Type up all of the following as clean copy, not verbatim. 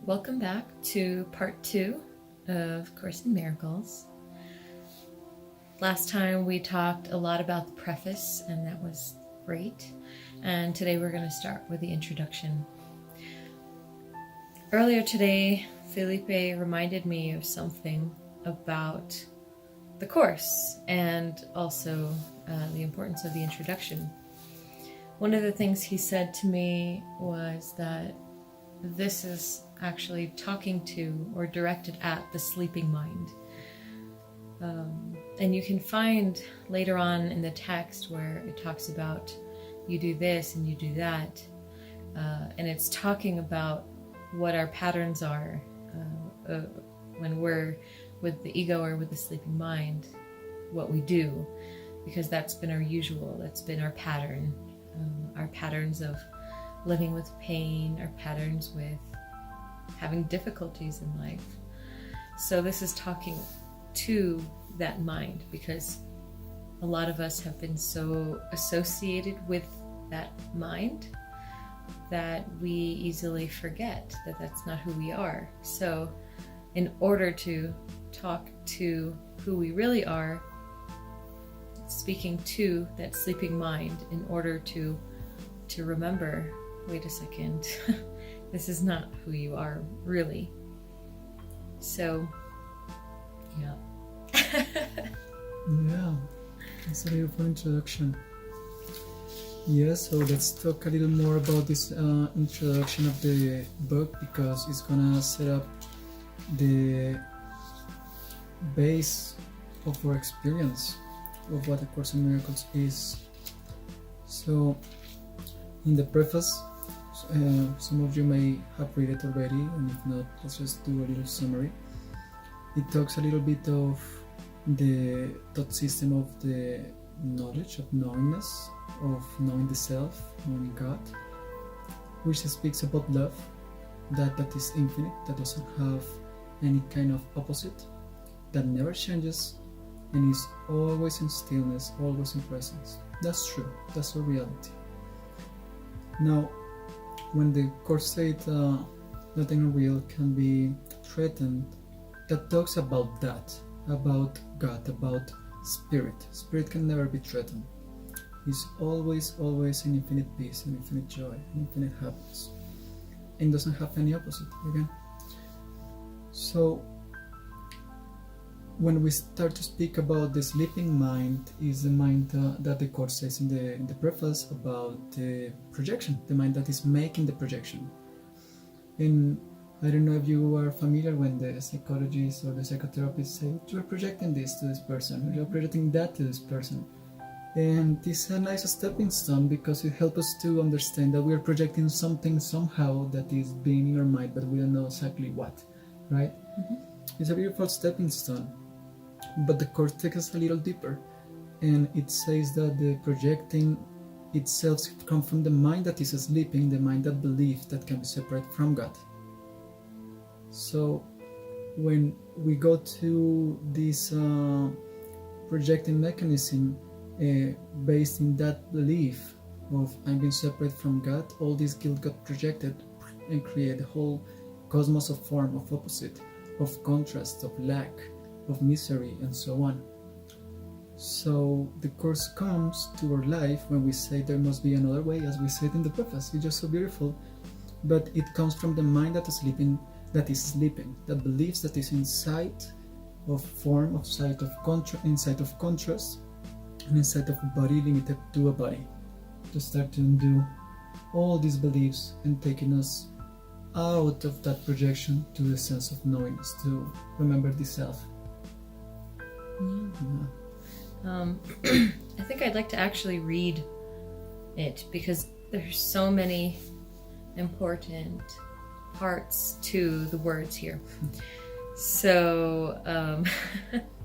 Welcome back to part 2 of Course in Miracles. Last time we talked a lot about the preface, and that was great. And today we're going to start with the introduction. Earlier today, Felipe reminded me of something about the Course and also the importance of the introduction. One of the things he said to me was that this is actually talking to or directed at the sleeping mind. And you can find later on in the text where it talks about you do this and you do that. And it's talking about what our patterns are when we're with the ego or with the sleeping mind, what we do, because that's been our usual, that's been our pattern, our patterns of living with pain, our patterns with having difficulties in life. So this is talking to that mind, because a lot of us have been so associated with that mind that we easily forget that that's not who we are. So in order to talk to who we really are, speaking to that sleeping mind in order to remember, wait a second, this is not who you are really. So, yeah. Yeah, that's a beautiful introduction. Yeah, so let's talk a little more about this introduction of the book, because it's gonna set up the base of our experience of what A Course in Miracles is. So, in the preface, some of you may have read it already, and if not, let's just do a little summary. It talks a little bit of the thought system of the knowledge, of knowingness, of knowing the self, knowing God, which speaks about love, that is infinite, that doesn't have any kind of opposite, that never changes, and is always in stillness, always in presence. That's true, that's a reality. Now, when the Course said nothing real can be threatened, that talks about that, about God, about spirit. Spirit can never be threatened. It's always in infinite peace, and infinite joy, and infinite happiness, and doesn't have any opposite again. So when we start to speak about the sleeping mind, is the mind that the Course says in the preface about the projection, the mind that is making the projection. And I don't know if you are familiar when the psychologists or the psychotherapists say, you're projecting this to this person, or you're projecting that to this person. And this is a nice stepping stone, because it helps us to understand that we are projecting something somehow that is being in our mind, but we don't know exactly what, right? Mm-hmm. It's a beautiful stepping stone. But the Course takes us a little deeper, and it says that the projecting itself comes from the mind that is sleeping, the mind that believes that can be separate from God. So when we go to this projecting mechanism based in that belief of I'm being separate from God, all this guilt got projected and create a whole cosmos of form, of opposite, of contrast, of lack, of misery, and so on. So the Course comes to our life when we say there must be another way, as we said in the preface. It's just so beautiful. But it comes from the mind that is sleeping, that believes that is inside of form, inside of contrast, and inside of a body limited to a body, to start to undo all these beliefs and taking us out of that projection to the sense of knowingness, to remember the self. I think I'd like to actually read it, because there's so many important parts to the words here. So,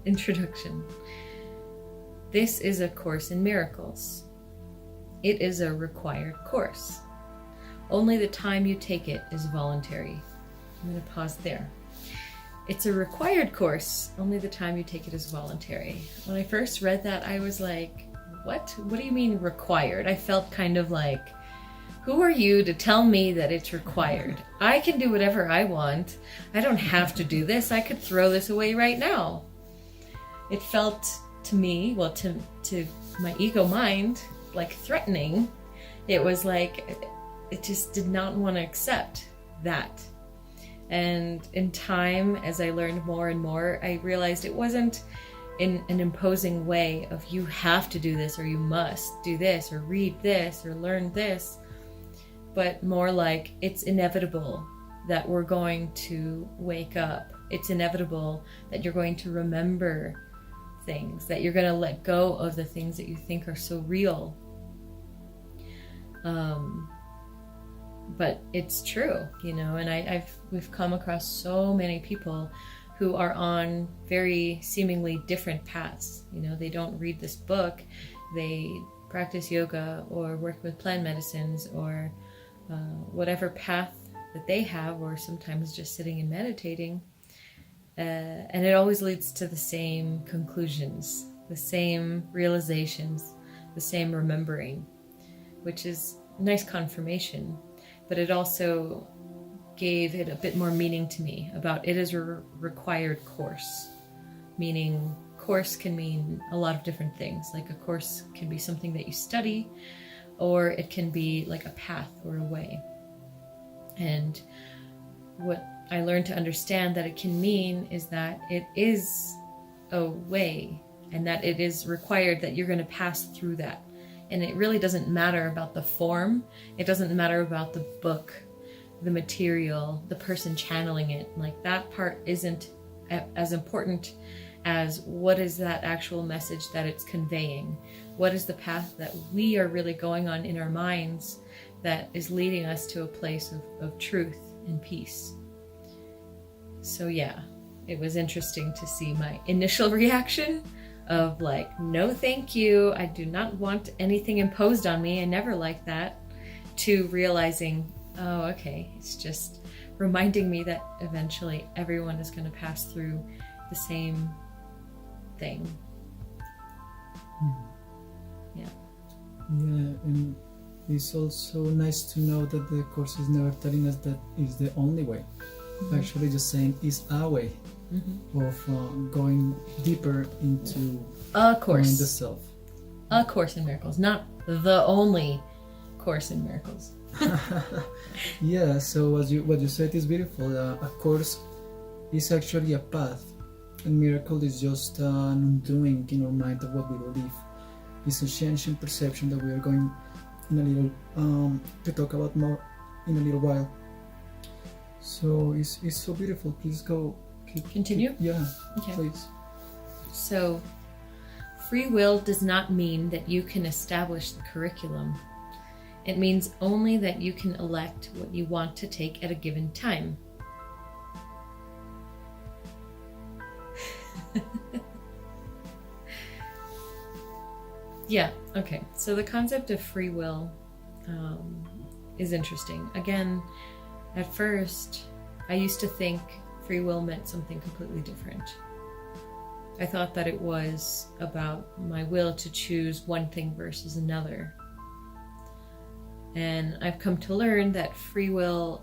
introduction. This is A Course in Miracles. It is a required course. Only the time you take it is voluntary. I'm going to pause there. It's a required course. Only the time you take it is voluntary. When I first read that, I was like, what? What do you mean required? I felt kind of like, Who are you to tell me that it's required? I can do whatever I want. I don't have to do this. I could throw this away right now. It felt to me, well, to my ego mind, like threatening. It was like, it just did not want to accept that. And in time, as I learned more and more, I realized it wasn't in an imposing way of you have to do this, or you must do this, or read this, or learn this, but more like it's inevitable that we're going to wake up. It's inevitable that you're going to remember things, that you're going to let go of the things that you think are so real. But it's true, you know, and we've come across so many people who are on very seemingly different paths. You know, they don't read this book, they practice yoga or work with plant medicines or whatever path that they have, or sometimes just sitting and meditating. And it always leads to the same conclusions, the same realizations, the same remembering, which is nice confirmation. But it also gave it a bit more meaning to me about it is a required course. Meaning, course can mean a lot of different things. Like a course can be something that you study, or it can be like a path or a way. And what I learned to understand that it can mean is that it is a way, and that it is required that you're going to pass through that. And it really doesn't matter about the form. It doesn't matter about the book, the material, the person channeling it. Like, that part isn't as important as what is that actual message that it's conveying. What is the path that we are really going on in our minds that is leading us to a place of truth and peace. So yeah, it was interesting to see my initial reaction of like, no thank you, I do not want anything imposed on me, I never liked that, to realizing, oh okay, it's just reminding me that eventually everyone is going to pass through the same thing. Yeah, and it's also nice to know that the course is never telling us that is the only way. Actually just saying is a way of going deeper into a course, knowing the self. A Course in Miracles, not the only Course in Miracles. Yeah, so what you said is beautiful. A course is actually a path, and miracle is just an undoing in our mind of what we believe. It's a change in perception that we are going in a little to talk about more in a little while. So it's so beautiful. Please go. Continue? Yeah, okay. Please. So, free will does not mean that you can establish the curriculum. It means only that you can elect what you want to take at a given time. Yeah, okay. So the concept of free will is interesting. Again, at first, I used to think free will meant something completely different. I thought that it was about my will to choose one thing versus another. And I've come to learn that free will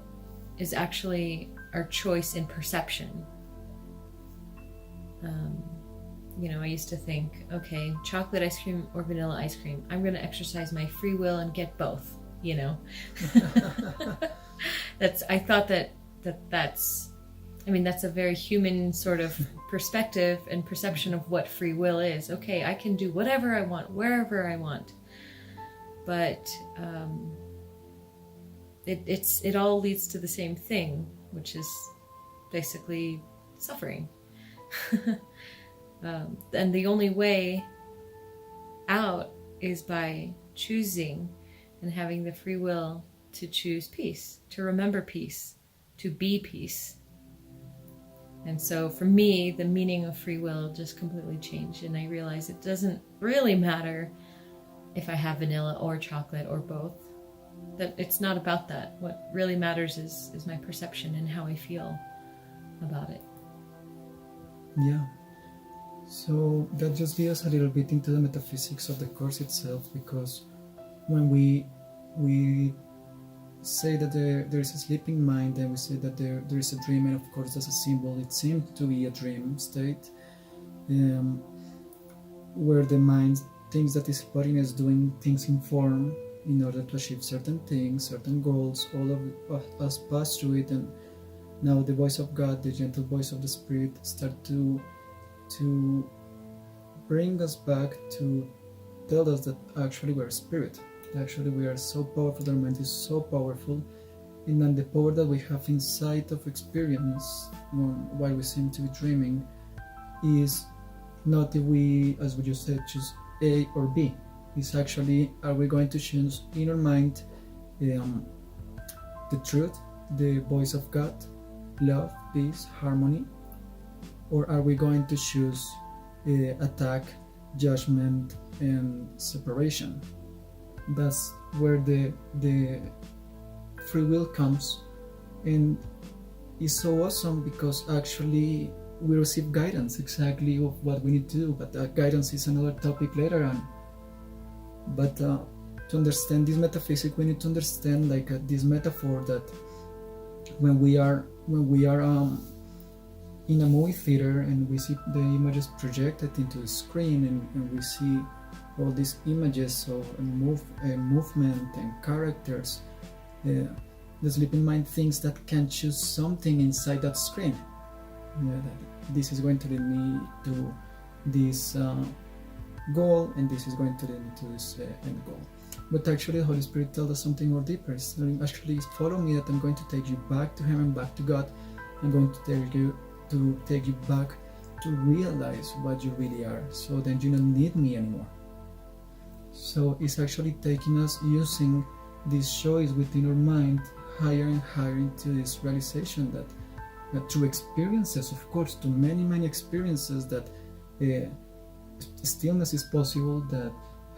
is actually our choice in perception. You know, I used to think, okay, chocolate ice cream or vanilla ice cream, I'm going to exercise my free will and get both, you know. I thought that's a very human sort of perspective and perception of what free will is. Okay, I can do whatever I want, wherever I want. But it all leads to the same thing, which is basically suffering. And the only way out is by choosing and having the free will to choose peace, to remember peace, to be peace. And so for me, the meaning of free will just completely changed, and I realized it doesn't really matter if I have vanilla or chocolate or both. That it's not about that. What really matters is my perception and how I feel about it. Yeah. So that just gets us a little bit into the metaphysics of the course itself, because when we say that there is a sleeping mind, and we say that there is a dream, and of course that's a symbol. It seems to be a dream state, where the mind thinks that this body is doing things in form in order to achieve certain things, certain goals. All of us pass through it, and now the voice of God, the gentle voice of the Spirit, start to bring us back to tell us that actually we're spirit. Actually, we are so powerful, our mind is so powerful, and then the power that we have inside of experience while we seem to be dreaming is not if we, as we just said, choose A or B. It's actually, are we going to choose in our mind the truth, the voice of God, love, peace, harmony, or are we going to choose attack, judgment, and separation? That's where the free will comes, and it's so awesome because actually we receive guidance exactly of what we need to do, but that guidance is another topic later on. But to understand this metaphysics, we need to understand like this metaphor that when we are in a movie theater and we see the images projected into the screen, and we see all these images of movement and characters, the sleeping mind thinks that can choose something inside that screen. That this is going to lead me to this goal, and this is going to lead me to this end goal. But actually the Holy Spirit tells us something more deeper. It's actually, follow me, that I'm going to take you back to Him and back to God. I'm going to take you back to realize what you really are, so then you don't need me anymore. So it's actually taking us, using this choice within our mind higher and higher into this realization that through experiences, of course, to many experiences, that stillness is possible, that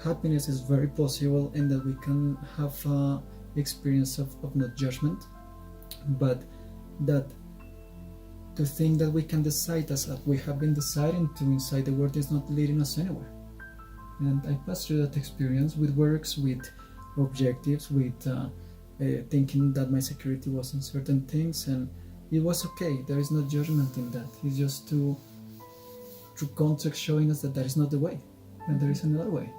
happiness is very possible, and that we can have experience of not judgment, but that to think that we can decide as we have been deciding to inside the world is not leading us anywhere. And I passed through that experience with works, with objectives, with thinking that my security was in certain things, and it was okay. There is no judgment in that. It's just through context showing us that that is not the way, and there is another way.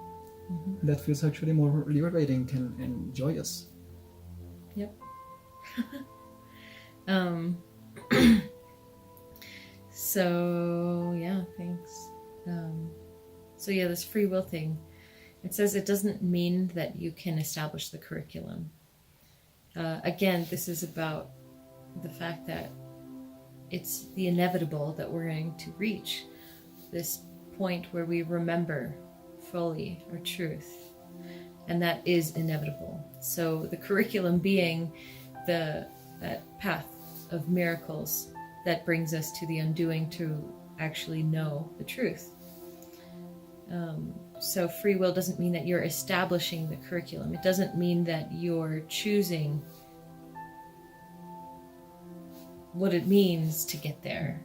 Mm-hmm. That feels actually more liberating and joyous. Yep. So yeah, thanks. So yeah, this free will thing, it says it doesn't mean that you can establish the curriculum. Again, this is about the fact that it's the inevitable that we're going to reach this point where we remember fully our truth, and that is inevitable. So the curriculum being that path of miracles that brings us to the undoing, to actually know the truth. So free will doesn't mean that you're establishing the curriculum. It doesn't mean that you're choosing what it means to get there.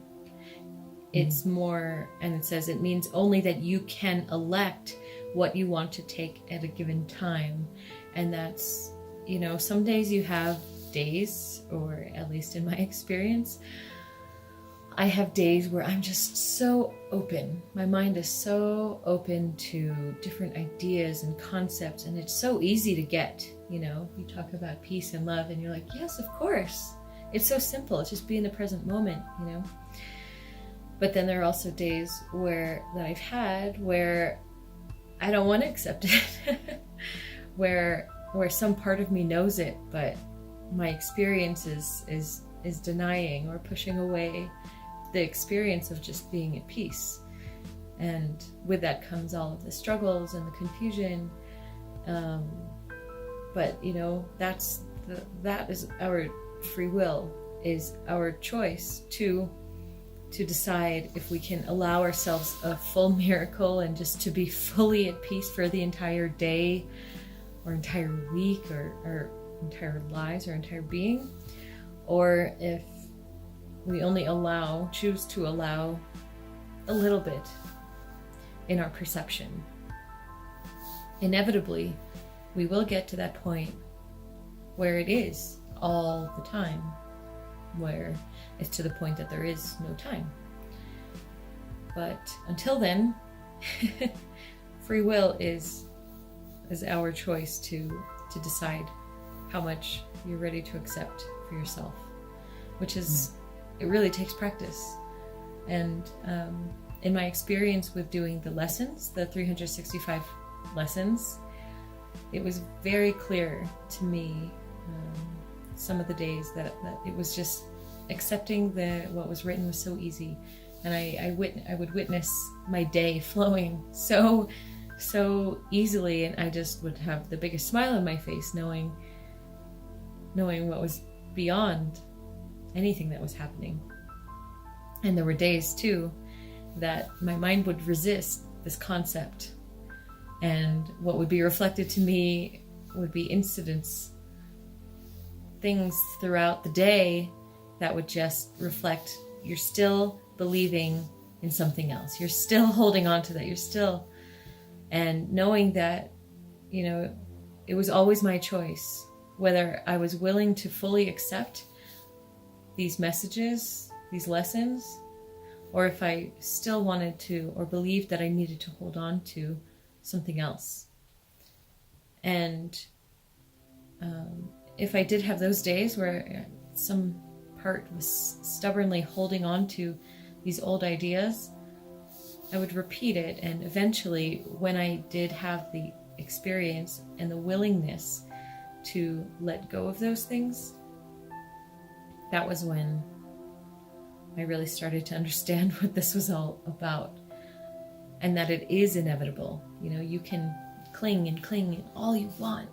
It's more, and it says it means only that you can elect what you want to take at a given time. And that's, some days you have days, or at least in my experience, I have days where I'm just so open. My mind is so open to different ideas and concepts, and it's so easy to get, you talk about peace and love and you're like, yes, of course. It's so simple. It's just be in the present moment, But then there are also days that I've had where I don't want to accept it, where some part of me knows it, but my experience is denying or pushing away the experience of just being at peace. And with that comes all of the struggles and the confusion. But that is our free will, is our choice to decide if we can allow ourselves a full miracle and just to be fully at peace for the entire day or entire week or entire lives or entire being, or if we only choose to allow a little bit in our perception. Inevitably, we will get to that point where it is all the time, where it's to the point that there is no time. But until then, free will is our choice to decide how much you're ready to accept for yourself, which is, it really takes practice. And in my experience with doing the lessons, the 365 lessons, it was very clear to me some of the days that it was just accepting what was written was so easy. And I would witness my day flowing so easily, and I just would have the biggest smile on my face knowing what was beyond anything that was happening. And there were days too that my mind would resist this concept, and what would be reflected to me would be incidents, things throughout the day that would just reflect you're still believing in something else, you're still holding on to that, you're still, and knowing that, you know, it was always my choice whether I was willing to fully accept these messages, these lessons, or if I still wanted to or believed that I needed to hold on to something else. And if I did have those days where some part was stubbornly holding on to these old ideas, I would repeat it, and eventually when I did have the experience and the willingness to let go of those things, that was when I really started to understand what this was all about, and that it is inevitable. You know, you can cling and all you want.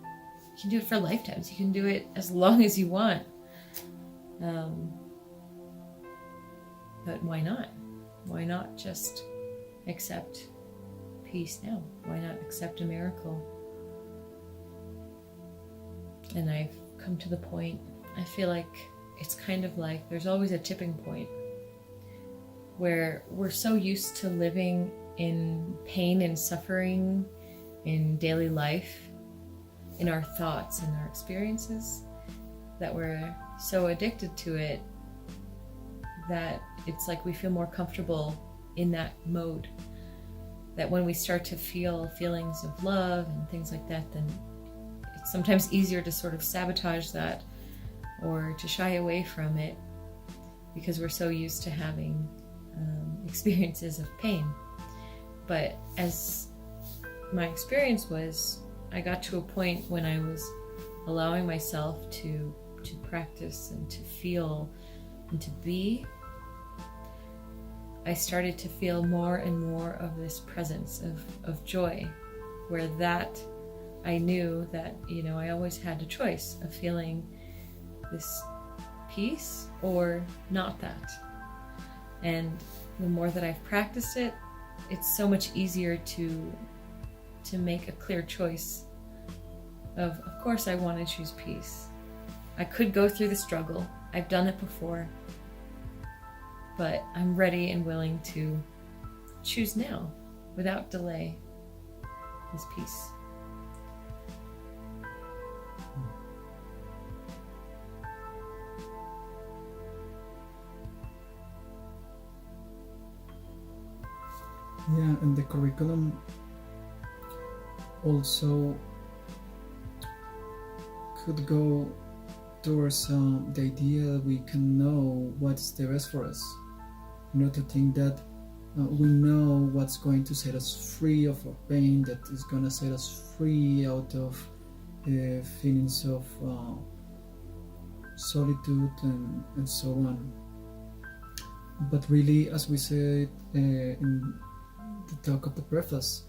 You can do it for lifetimes. You can do it as long as you want. But why not? Why not just accept peace now? Why not accept a miracle? And I've come to the point, I feel like it's kind of like there's always a tipping point where we're so used to living in pain and suffering in daily life, in our thoughts and our experiences, that we're so addicted to it that it's like we feel more comfortable in that mode. That when we start to feel feelings of love and things like that, then it's sometimes easier to sort of sabotage that or to shy away from it because we're so used to having experiences of pain. But as my experience was, I got to a point when I was allowing myself to practice and to feel and to be, I started to feel more and more of this presence of joy, where that I knew that, you know, I always had a choice of feeling this peace or not that. And the more that I've practiced it, it's so much easier to make a clear choice of course I want to choose peace. I could go through the struggle. I've done it before. But I'm ready and willing to choose now, without delay, this peace. Yeah, and the curriculum also could go towards the idea that we can know what's the best for us. You know, to think that we know what's going to set us free of our pain, that is going to set us free out of feelings of solitude and so on. But really, as we said in the talk of the preface,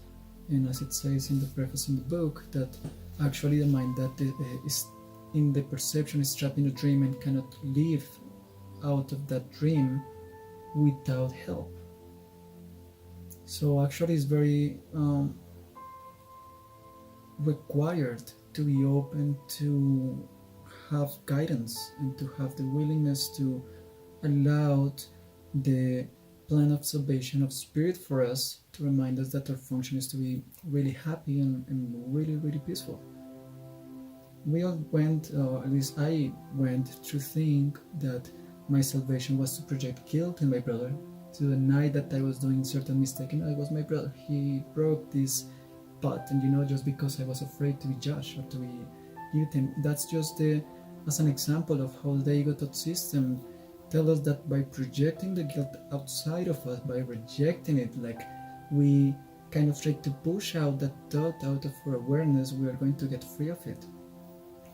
and as it says in the preface in the book, that actually the mind that is in the perception is trapped in a dream and cannot live out of that dream without help. So actually it's very required to be open to have guidance and to have the willingness to allow the plan of salvation of spirit for us to remind us that our function is to be really happy and really, really peaceful. we all went, or at least I went, to think that my salvation was to project guilt in my brother, to deny that I was doing certain mistake. And it was my brother. He broke this pot, and just because I was afraid to be judged or to be guilty. That's just as an example of how the ego thought system tell us that by projecting the guilt outside of us, by rejecting it, like we kind of try to push out that thought out of our awareness, we are going to get free of it.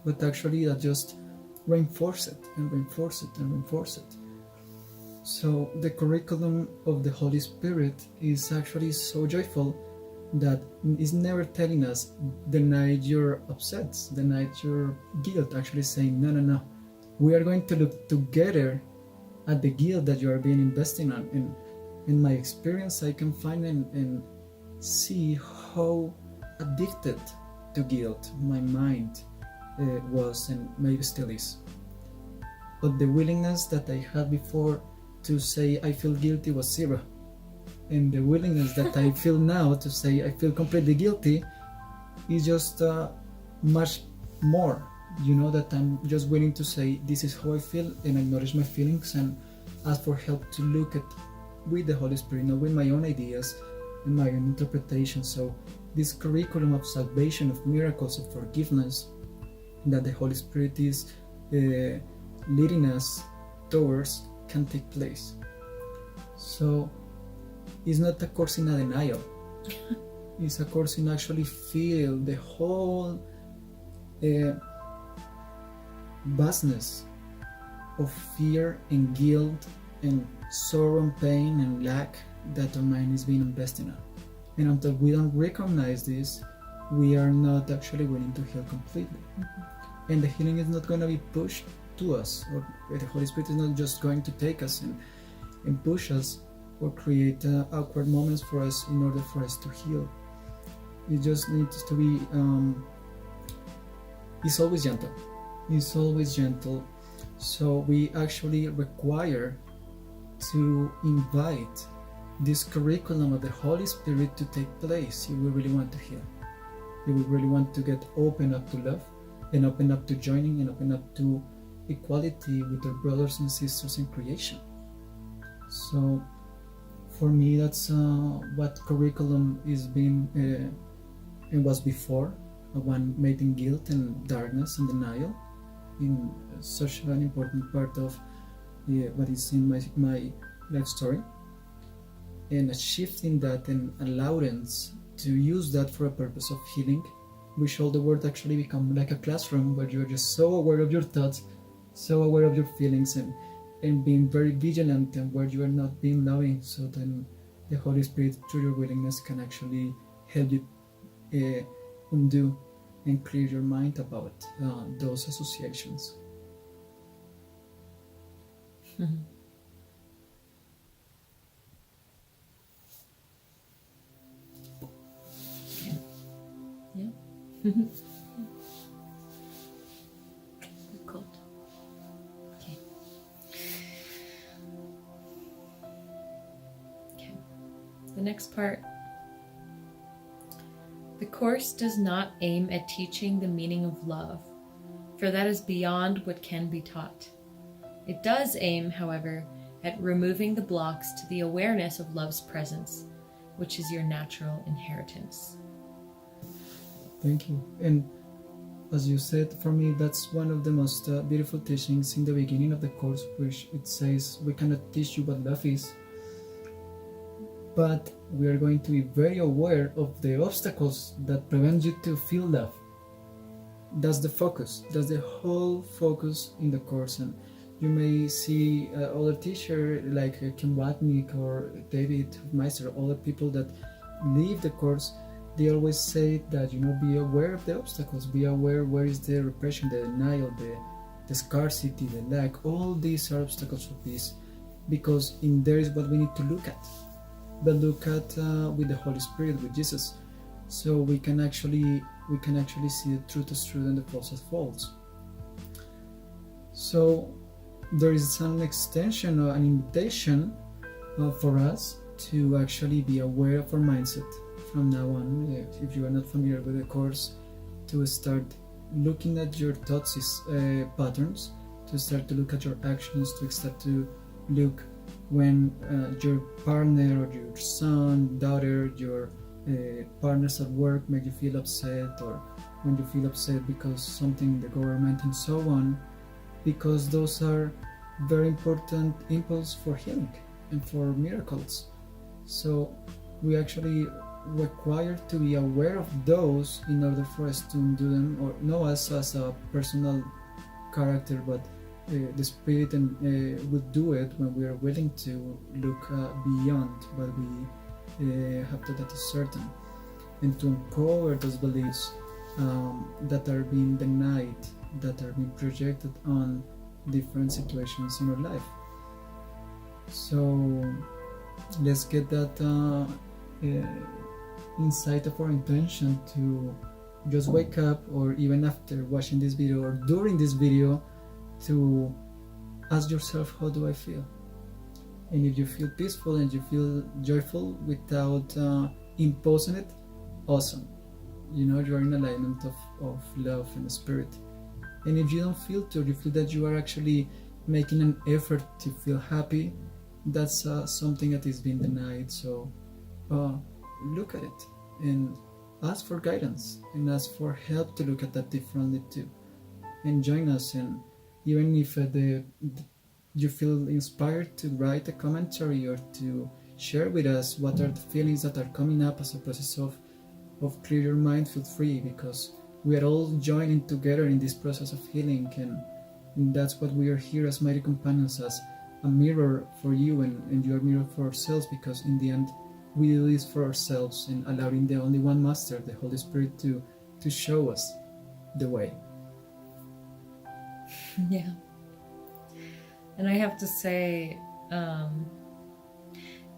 But actually that just reinforce it and reinforce it and reinforce it. So the curriculum of the Holy Spirit is actually so joyful that is never telling us deny your upsets, deny your guilt, actually saying no, we are going to look together at the guilt that you are being investing on. In my experience, I can find and see how addicted to guilt my mind was and maybe still is. But the willingness that I had before to say I feel guilty was zero. And the willingness that I feel now to say I feel completely guilty is just much more. That I'm just willing to say this is how I feel and acknowledge my feelings and ask for help to look at with the Holy Spirit, not with my own ideas and my own interpretation. So this curriculum of salvation, of miracles, of forgiveness that the Holy Spirit is leading us towards can take place. So it's not a course in a denial. It's a course in actually feel the whole vastness of fear and guilt and sorrow and pain and lack that our mind is being invested in. And until we don't recognize this, we are not actually willing to heal completely. Mm-hmm. And the healing is not going to be pushed to us, or the Holy Spirit is not just going to take us and push us or create awkward moments for us in order for us to heal. It just needs to be, it's always gentle. It's always gentle. So we actually require to invite this curriculum of the Holy Spirit to take place if we really want to heal. If we really want to get open up to love and open up to joining and open up to equality with our brothers and sisters in creation. So for me, that's what curriculum is being and was before, one made in guilt and darkness and denial, in such an important part of what is in my life story, and a shift in that and allowance to use that for a purpose of healing, which all the world actually become like a classroom where you're just so aware of your thoughts, so aware of your feelings, and being very vigilant, and where you are not being loving. So then the Holy Spirit, through your willingness, can actually help you undo and clear your mind about those associations. Mm-hmm. Yeah. Mm-hmm. Good quote. Okay. The next part. The Course does not aim at teaching the meaning of love, for that is beyond what can be taught. It does aim, however, at removing the blocks to the awareness of love's presence, which is your natural inheritance. Thank you. And as you said, for me, that's one of the most beautiful teachings in the beginning of the Course, which it says, we cannot teach you what love is, but we are going to be very aware of the obstacles that prevent you to feel love. That's the focus. That's the whole focus in the Course. And you may see other teachers like Kim Watnick or David Meister, other people that leave the Course. They always say that, be aware of the obstacles, be aware where is the repression, the denial, the scarcity, the lack. All these are obstacles of peace, because in there is what we need to look at. But look at with the Holy Spirit, with Jesus, so we can actually see the truth as truth and the false as false. So there is an extension or an invitation for us to actually be aware of our mindset from now on. If you are not familiar with the Course, to start looking at your thoughts patterns, to start to look at your actions, to start to look when your partner or your son, daughter, your partners at work make you feel upset, or when you feel upset because something in the government and so on, because those are very important impulse for healing and for miracles. So we actually require to be aware of those in order for us to do them, or not us as a personal character, but the spirit and would do it when we are willing to look beyond what we have to that is certain, and to uncover those beliefs that are being denied, that are being projected on different situations in our life. So let's get that inside of our intention to just wake up, or even after watching this video or during this video, to ask yourself, how do I feel? And if you feel peaceful and you feel joyful without imposing it, awesome. You know, you're in alignment of love and spirit. And if you don't feel to, you feel that you are actually making an effort to feel happy, that's something that is being denied. So look at it and ask for guidance and ask for help to look at that differently too. And join us, and even if you feel inspired to write a commentary or to share with us what are the feelings that are coming up as a process of clear your mind, feel free, because we are all joining together in this process of healing, and that's what we are here as mighty companions, as a mirror for you, and you are a mirror for ourselves, because in the end we do this for ourselves, and allowing the only one master, the Holy Spirit, to show us the way. Yeah. And I have to say,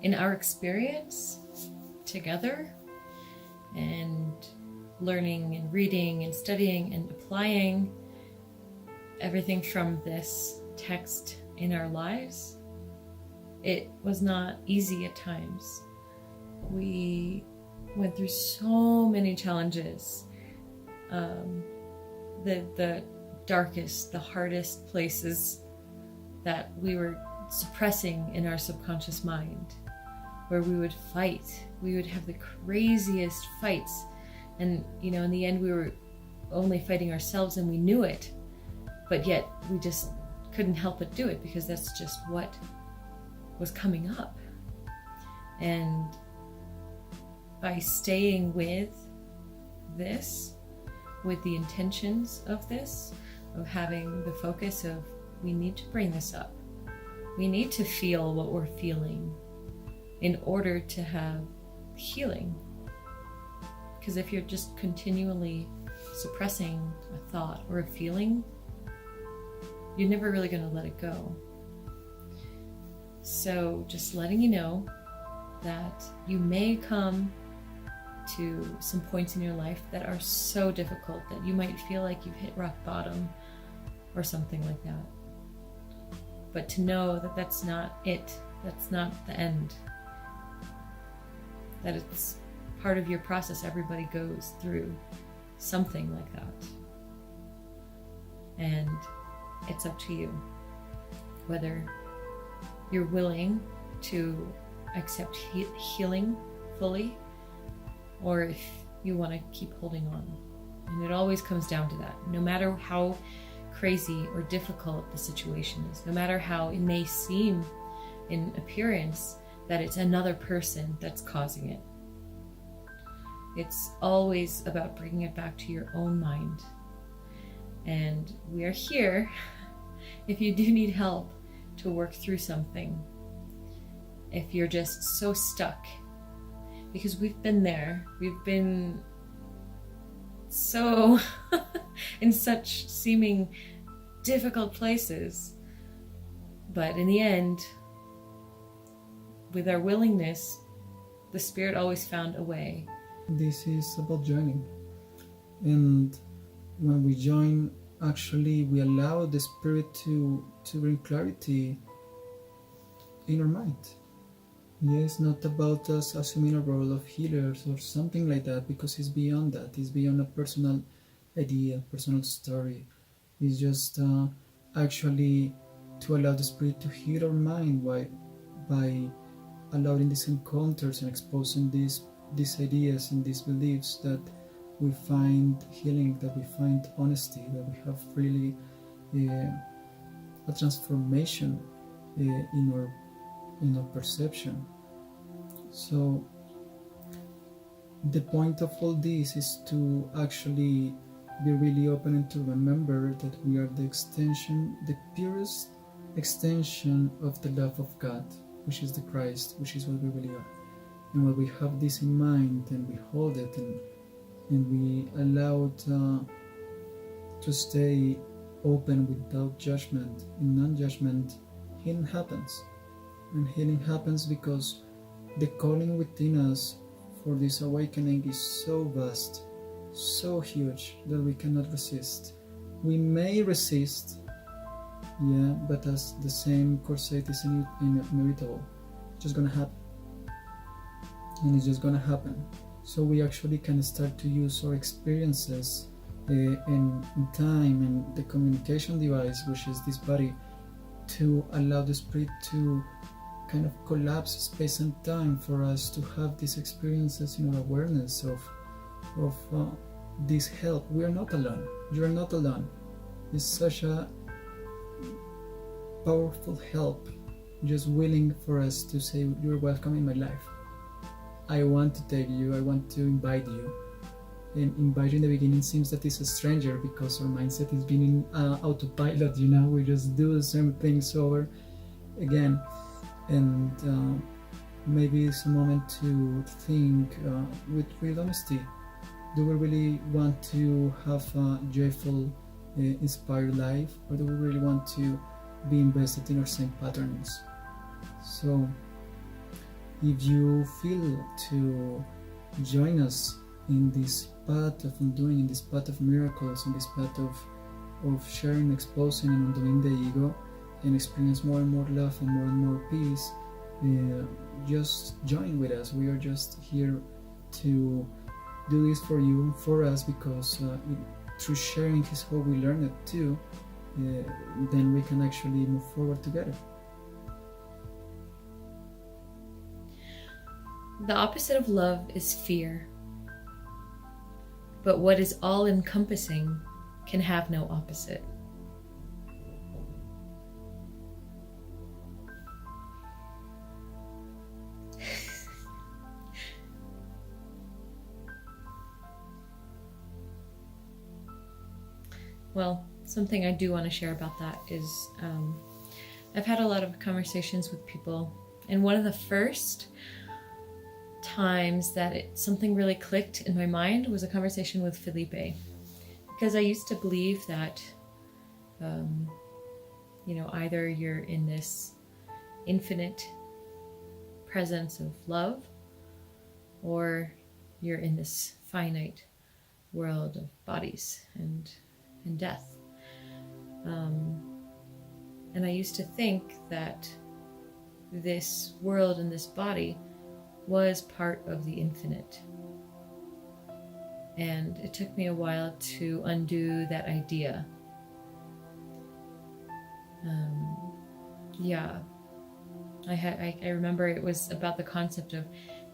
in our experience together, and learning and reading and studying and applying everything from this text in our lives, it was not easy at times. We went through so many challenges. The darkest, the hardest places that we were suppressing in our subconscious mind, where we would fight. We would have the craziest fights, and you know, in the end we were only fighting ourselves, and we knew it, but yet we just couldn't help but do it, because that's just what was coming up. And by staying with this, with the intentions of this, of having the focus of, we need to bring this up, we need to feel what we're feeling in order to have healing. Because if you're just continually suppressing a thought or a feeling, you're never really going to let it go. So just letting you know that you may come to some points in your life that are so difficult that you might feel like you've hit rock bottom or something like that. But to know that that's not it, that's not the end. That it's part of your process. Everybody goes through something like that. And it's up to you whether you're willing to accept healing fully, or if you want to keep holding on. And it always comes down to that. No matter how crazy or difficult the situation is, no matter how it may seem in appearance that it's another person that's causing it, it's always about bringing it back to your own mind. And we are here if you do need help to work through something, if you're just so stuck, because we've been there. We've been so in such seeming difficult places, but in the end, with our willingness, the Spirit always found a way. This is about joining, and when we join, actually we allow the Spirit to bring clarity in our mind. Yeah, it's not about us assuming a role of healers or something like that, because it's beyond that. It's beyond a personal idea, personal story. It's just actually to allow the Spirit to heal our mind by allowing these encounters and exposing these ideas and these beliefs, that we find healing, that we find honesty, that we have really a transformation in our perception. So the point of all this is to actually be really open and to remember that we are the purest extension of the love of God, which is the Christ, which is what we really are. And when we have this in mind and we hold it and we allow it to stay open without judgment, in non-judgment, healing happens. And healing happens because the calling within us for this awakening is so vast, so huge, that we cannot resist. We may resist, yeah, but as the same course said, is inevitable. It's just gonna happen. And it's just gonna happen. So we actually can start to use our experiences in time and the communication device, which is this body, to allow the Spirit to kind of collapse space and time for us to have these experiences in our awareness of this help. We are not alone. You are not alone. It's such a powerful help, just willing for us to say, you're welcome in my life. I want to take you, I want to invite you. And invite in the beginning seems that it's a stranger because our mindset is being in autopilot, we just do the same things over again. And maybe it's a moment to think with real honesty. Do we really want to have a joyful, inspired life, or do we really want to be invested in our same patterns? So if you feel to join us in this path of undoing, in this path of miracles, in this path of sharing, exposing and undoing the ego, and experience more and more love and more peace, just join with us. We are just here to do this for you, for us, because through sharing is how we learn it too. Then we can actually move forward together. The opposite of love is fear. But what is all-encompassing can have no opposite. Well, something I do want to share about that is I've had a lot of conversations with people, and one of the first times that something really clicked in my mind was a conversation with Felipe, because I used to believe that either you're in this infinite presence of love, or you're in this finite world of bodies and death. And I used to think that this world and this body was part of the infinite. And it took me a while to undo that idea. I remember it was about the concept of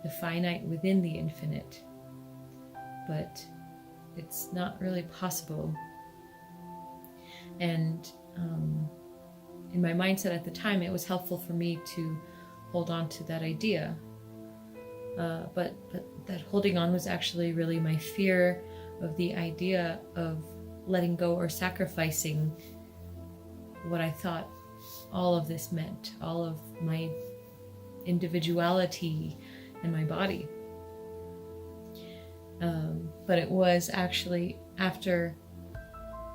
the finite within the infinite, but it's not really possible. And in my mindset at the time, it was helpful for me to hold on to that idea. But that holding on was actually really my fear of the idea of letting go or sacrificing what I thought all of this meant, all of my individuality and my body. But it was actually after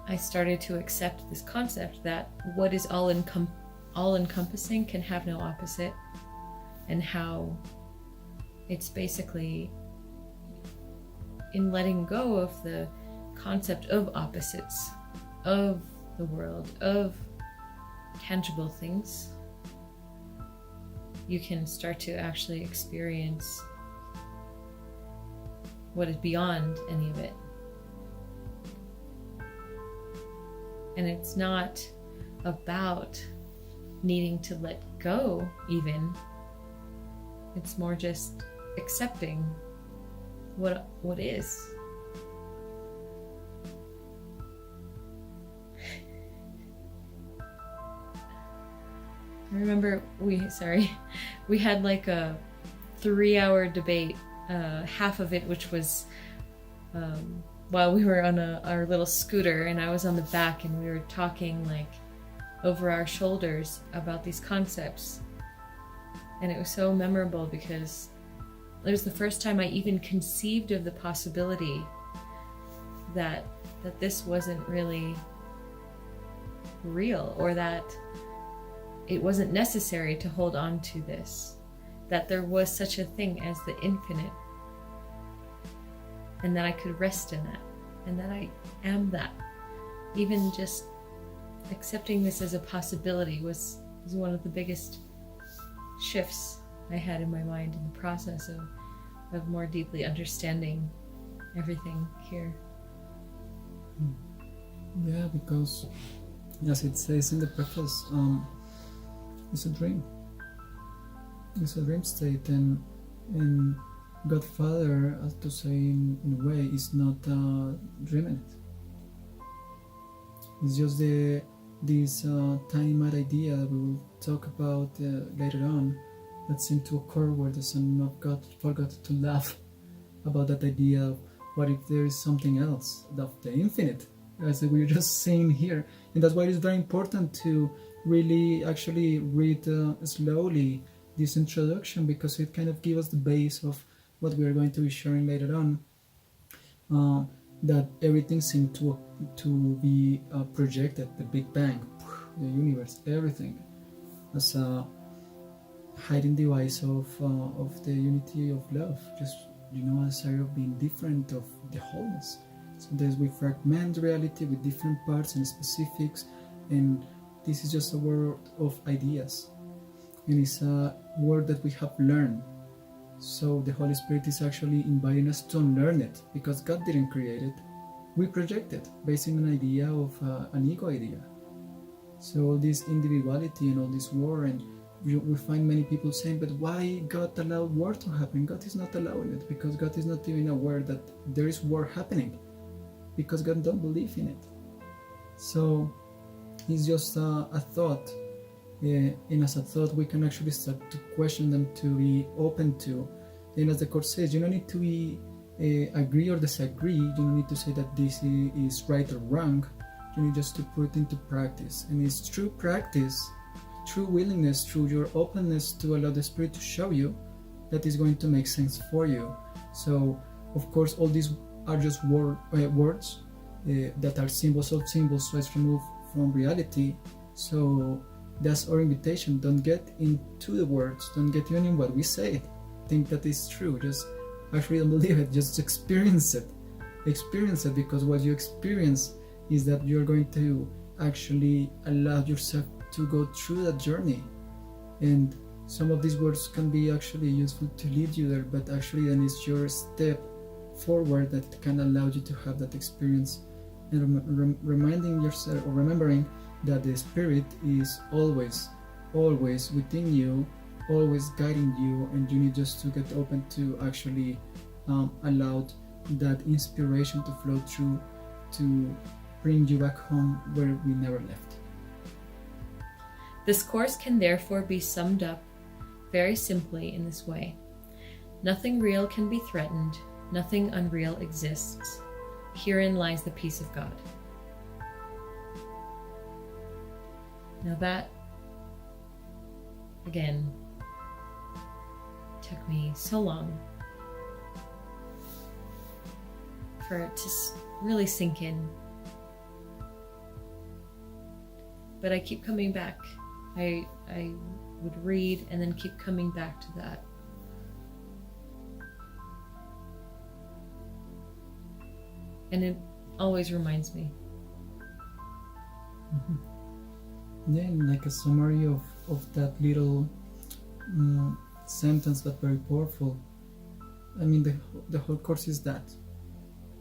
I started to accept this concept that what is all-encompassing can have no opposite, and how it's basically in letting go of the concept of opposites, of the world, of tangible things, you can start to actually experience what is beyond any of it. And it's not about needing to let go even. It's more just accepting what is. I remember we had like a 3-hour debate, half of it which was while we were on our little scooter, and I was on the back, and we were talking like over our shoulders about these concepts. And it was so memorable because it was the first time I even conceived of the possibility that this wasn't really real, or that it wasn't necessary to hold on to this, that there was such a thing as the infinite, and that I could rest in that, and that I am that. Even just accepting this as a possibility was one of the biggest shifts I had in my mind in the process of more deeply understanding everything here. Yeah, because as it says in the preface, it's a dream. It's a dream state, and Godfather, as to say in a way, is not dreaming it. It's just this tiny mad idea that we will talk about later on, that seemed to occur where the Son of God forgot to laugh about that idea of what if there is something else, of the infinite, as we're just saying here. And that's why it's very important to really actually read slowly this introduction, because it kind of gives us the base of what we are going to be sharing later on. That everything seemed to be projected, the Big Bang, the universe, everything, as a hiding device of the unity of love, just, a desire of being different, of the wholeness. Sometimes we fragment reality with different parts and specifics, and this is just a world of ideas, and it's a word that we have learned. So the Holy Spirit is actually inviting us to unlearn it, because God didn't create it. We project it based on an idea of an ego idea. So all this individuality and all this war, and we find many people saying, but why God allowed war to happen? God is not allowing it, because God is not even aware that there is war happening, because God don't believe in it. So it's just a thought. And as a thought, we can actually start to question them, to be open to. And as the Course says, you don't need to be agree or disagree. You don't need to say that this is right or wrong. You need just to put it into practice. And it's through practice, true willingness, through your openness to allow the Spirit to show you, that is going to make sense for you. So, of course, all these are just words that are symbols of symbols, so it's removed from reality. So that's our invitation. Don't get into the words, don't get even in what we say. Think that is true, just actually don't believe it, just experience it. Experience it, because what you experience is that you're going to actually allow yourself to go through that journey. And some of these words can be actually useful to lead you there, but actually then it's your step forward that can allow you to have that experience. And reminding yourself, or remembering, that the Spirit is always within you, always guiding you, and you need just to get open to actually allow that inspiration to flow through, to bring you back home where we never left. This course can therefore be summed up very simply in this way: nothing real can be threatened, nothing unreal exists. Herein lies the peace of God. Now that, again, took me so long for it to really sink in. But I keep coming back. I would read and then keep coming back to that. And it always reminds me. Mm-hmm. Yeah, and like a summary of that little sentence, but very powerful. I mean, the whole course is that,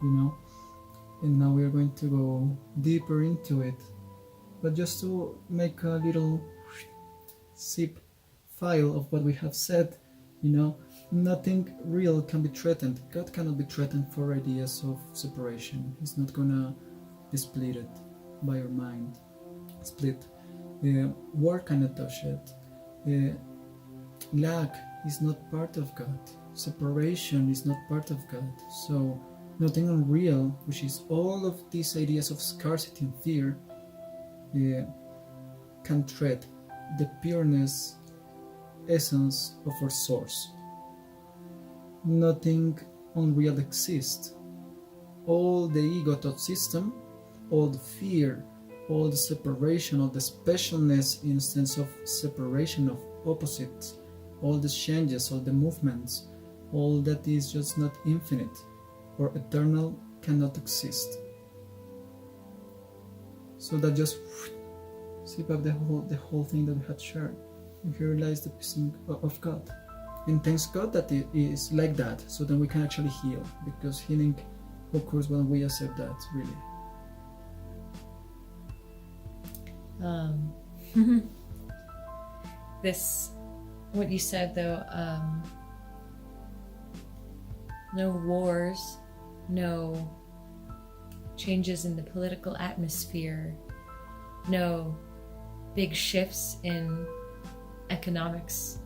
and now we are going to go deeper into it. But just to make a little zip file of what we have said, nothing real can be threatened. God cannot be threatened for ideas of separation. He's not gonna be split by your mind. Split. War cannot touch it. Lack is not part of God. Separation is not part of God. So nothing unreal, which is all of these ideas of scarcity and fear, can threat the pureness, essence of our source. Nothing unreal exists. All the ego thought system, all the fear, all the separation, all the specialness instance of separation of opposites, all the changes, all the movements, all that is just not infinite or eternal cannot exist. So that just zip up the whole thing that we had shared. We realize the peace of God. And thanks God that it is like that, so then we can actually heal, because healing occurs when we accept that, really. What you said though, no wars, no changes in the political atmosphere, no big shifts in economics,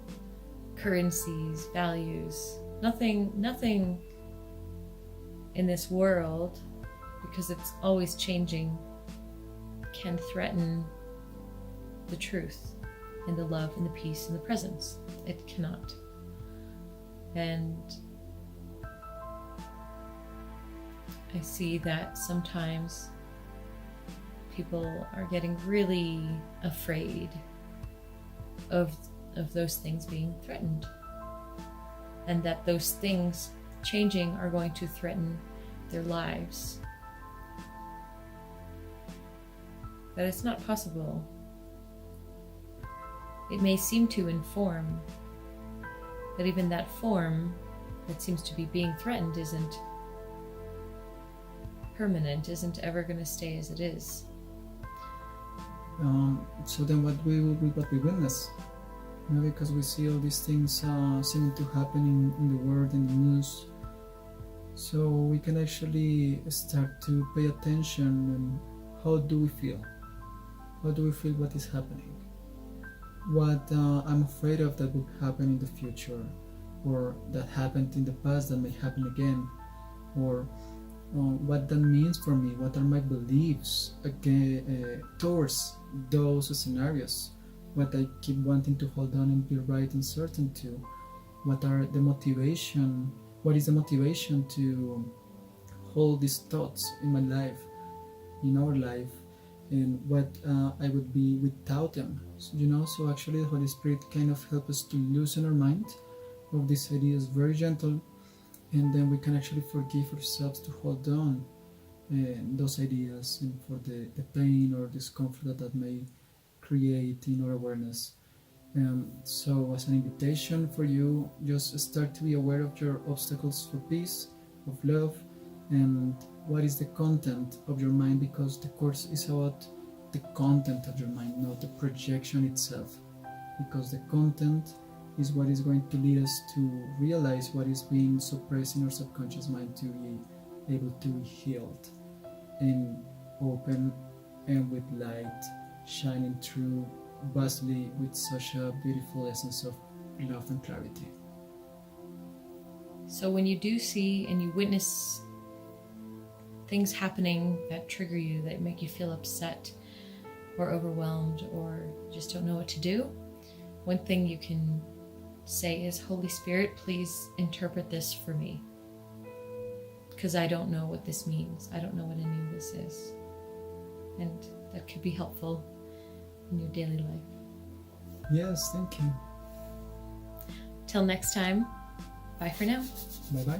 currencies, values, nothing in this world, because it's always changing, can threaten the truth and the love and the peace and the presence. It cannot. And I see that sometimes people are getting really afraid of those things being threatened, and that those things changing are going to threaten their lives. That it's not possible. It may seem to inform, but even that form that seems to be being threatened isn't permanent, isn't ever going to stay as it is. So then what we witness, because we see all these things seeming to happen in the world, in the news, so we can actually start to pay attention. And how do we feel? How do we feel what is happening? What I'm afraid of that would happen in the future, or that happened in the past that may happen again, or what that means for me, what are my beliefs towards those scenarios, what I keep wanting to hold on and be right and certain to, what is the motivation to hold these thoughts in my life, in our life, and what I would be without them. So actually the Holy Spirit kind of helps us to loosen our mind of these ideas, very gentle, and then we can actually forgive ourselves to hold on those ideas, and for the pain or discomfort that may create in our awareness. So as an invitation for you, just start to be aware of your obstacles for peace, of love, and what is the content of your mind, because the course is about the content of your mind, not the projection itself, because the content is what is going to lead us to realize what is being suppressed in our subconscious mind, to be able to be healed and open and with light shining through vastly with such a beautiful essence of love and clarity. So when you do see and you witness things happening that trigger you, that make you feel upset or overwhelmed or just don't know what to do, one thing you can say is, Holy Spirit, please interpret this for me, because I don't know what this means. I don't know what any of this is. And that could be helpful in your daily life. Yes, thank you. Till next time, bye for now. Bye-bye.